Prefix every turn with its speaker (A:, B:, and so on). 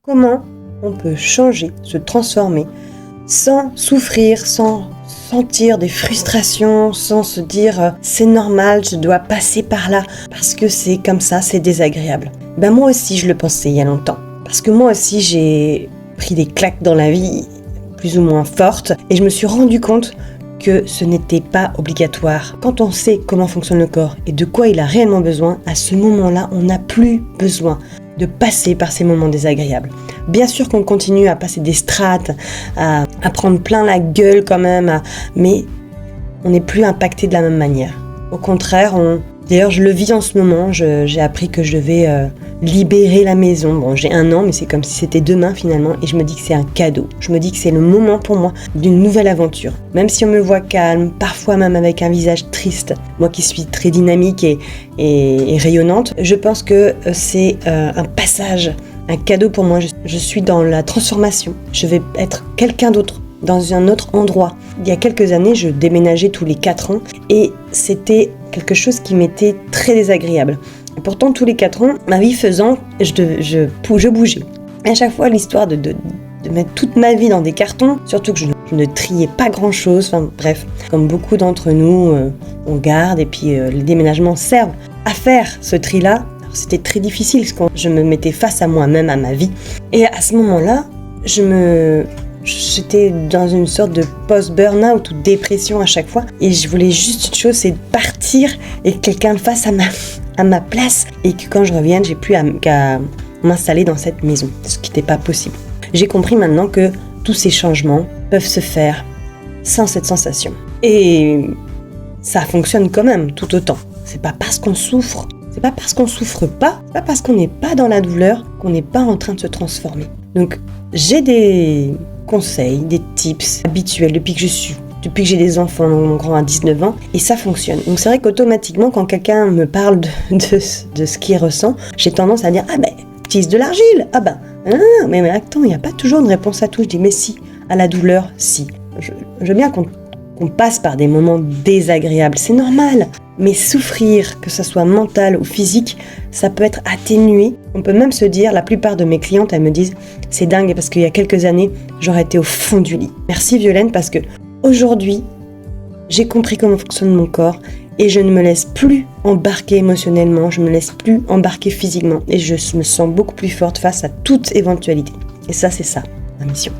A: Comment on peut changer, se transformer, sans souffrir, sans sentir des frustrations, sans se dire c'est normal, je dois passer par là, parce que c'est comme ça, c'est désagréable. Moi aussi je le pensais il y a longtemps, parce que moi aussi j'ai pris des claques dans la vie, plus ou moins fortes, et je me suis rendu compte que ce n'était pas obligatoire. Quand on sait comment fonctionne le corps et de quoi il a réellement besoin, à ce moment-là, on n'a plus besoin de passer par ces moments désagréables. Bien sûr qu'on continue à passer des strates, à prendre plein la gueule quand même, mais on n'est plus impacté de la même manière. Au contraire, d'ailleurs je le vis en ce moment, j'ai appris que je devais libérer la maison. Bon, j'ai 1 an, mais c'est comme si c'était demain finalement, et je me dis que c'est un cadeau. Je me dis que c'est le moment pour moi d'une nouvelle aventure. Même si on me voit calme, parfois même avec un visage triste, moi qui suis très dynamique et rayonnante, je pense que c'est un passage, un cadeau pour moi. Je suis dans la transformation. Je vais être quelqu'un d'autre, dans un autre endroit. Il y a quelques années, je déménageais tous les 4 ans et c'était quelque chose qui m'était très désagréable. Et pourtant, tous les 4 ans, ma vie faisant, je bougeais. Et à chaque fois, l'histoire de mettre toute ma vie dans des cartons, surtout que je ne triais pas grand-chose, enfin bref, comme beaucoup d'entre nous, on garde et puis les déménagements servent à faire ce tri-là. Alors, c'était très difficile quand je me mettais face à moi-même, à ma vie. Et à ce moment-là, j'étais dans une sorte de post-burnout ou dépression à chaque fois, et je voulais juste une chose, c'est de partir et que quelqu'un le fasse à ma place, et que quand je revienne, j'ai plus qu'à m'installer dans cette maison, ce qui n'était pas possible. J'ai compris maintenant que tous ces changements peuvent se faire sans cette sensation. Et ça fonctionne quand même tout autant. C'est pas parce qu'on souffre, c'est pas parce qu'on souffre pas, c'est pas parce qu'on n'est pas dans la douleur qu'on n'est pas en train de se transformer. Donc j'ai des conseils, des tips habituels depuis que j'ai des enfants, mon grand a 19 ans, et ça fonctionne. Donc c'est vrai qu'automatiquement, quand quelqu'un me parle de ce qu'il ressent, j'ai tendance à dire « Ah ben, utilise de l'argile !» « Ah ben, mais attends, il n'y a pas toujours une réponse à tout. » Je dis « Mais si, à la douleur, si. » Je veux bien qu'on passe par des moments désagréables, c'est normal. Mais souffrir, que ce soit mental ou physique, ça peut être atténué. On peut même se dire, la plupart de mes clientes, elles me disent « C'est dingue parce qu'il y a quelques années, j'aurais été au fond du lit. » Merci Violaine, parce que aujourd'hui, j'ai compris comment fonctionne mon corps et je ne me laisse plus embarquer émotionnellement, je ne me laisse plus embarquer physiquement et je me sens beaucoup plus forte face à toute éventualité. Et ça, c'est ça, ma mission.